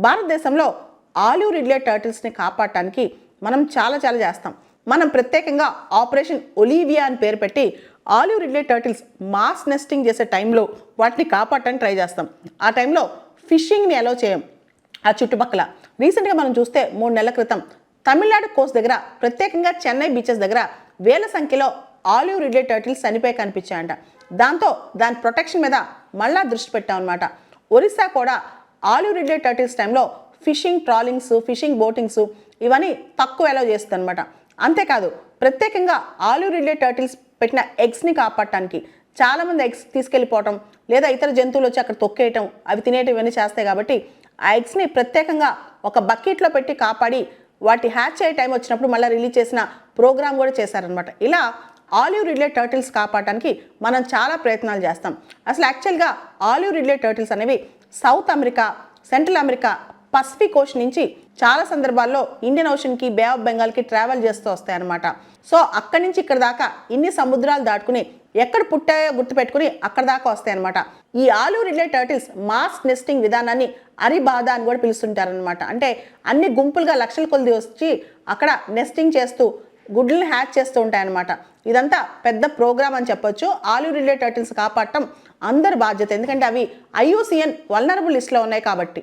భారతదేశంలో olive Ridley టర్టిల్స్ని కాపాడటానికి మనం చాలా చేస్తాం. మనం ప్రత్యేకంగా ఆపరేషన్ ఒలీవియా అని పేరు పెట్టి olive Ridley turtles mass nesting చేసే టైంలో వాటిని కాపాడటానికి ట్రై చేస్తాం. ఆ టైంలో ఫిషింగ్ని అలో చేయం. ఆ చుట్టుపక్కల రీసెంట్గా మనం చూస్తే 3 నెలల క్రితం తమిళనాడు కోస్ట్ దగ్గర, ప్రత్యేకంగా చెన్నై బీచెస్ దగ్గర వేల సంఖ్యలో ఆలివ్ రిడ్లే టర్టిల్స్ చనిపోయి కనిపించాయంట. దాంతో దాని ప్రొటెక్షన్ మీద మళ్ళా దృష్టి పెట్టామన్నమాట. ఒరిస్సా కూడా ఆలివ్ రిడ్లే టర్టిల్స్ టైంలో ఫిషింగ్ ట్రాలింగ్స్, ఫిషింగ్ బోటింగ్స్ ఇవన్నీ తక్కువ అలౌ చేస్తుంది అనమాట. అంతేకాదు ప్రత్యేకంగా ఆలివ్ రిడ్లే టర్టిల్స్ పెట్టిన ఎగ్స్ని కాపాడటానికి చాలామంది ఎగ్స్ తీసుకెళ్ళిపోవటం లేదా ఇతర జంతువులు వచ్చి అక్కడ తొక్కేయటం, అవి తినేయటం ఇవన్నీ చేస్తాయి. కాబట్టి ఆ ఎగ్స్ని ప్రత్యేకంగా ఒక బకెట్లో పెట్టి కాపాడి వాటి హ్యాచ్ అయ్యే టైం వచ్చినప్పుడు మళ్ళీ రిలీజ్ చేసిన ప్రోగ్రామ్ కూడా చేశారనమాట. ఇలా ఆలివ్ రిడ్లే టర్టిల్స్ కాపాడటానికి మనం చాలా ప్రయత్నాలు చేస్తాం. అసలు యాక్చువల్గా ఆలివ్ రిడ్లే టర్టిల్స్ అనేవి south America, central America, Pacific ocean నుంచి చాలా సందర్భాల్లో ఇండియన్ ఓషన్కి, బే ఆఫ్ బెంగాల్కి ట్రావెల్ చేస్తూ వస్తాయన్నమాట. సో అక్కడి నుంచి ఇక్కడ దాకా ఇన్ని సముద్రాలు దాటుకుని ఎక్కడ పుట్టాయో గుర్తుపెట్టుకుని అక్కడ దాకా వస్తాయన్నమాట. ఈ olive Ridley turtles mass nesting విధానాన్ని అరిబాధ అని కూడా పిలుస్తుంటారనమాట. అంటే అన్ని గుంపులుగా లక్షల కొలది వచ్చి అక్కడ నెస్టింగ్ చేస్తూ గుడ్లను హ్యాచ్ చేస్తూ ఉంటాయన్నమాట. ఇదంతా పెద్ద ప్రోగ్రామ్ అని చెప్పొచ్చు. ఆలివ్ రిడ్లే టర్టిల్స్ కాపాడటం అందరి బాధ్యత, ఎందుకంటే అవి IUCN వల్నరబుల్ లిస్ట్లో ఉన్నాయి కాబట్టి.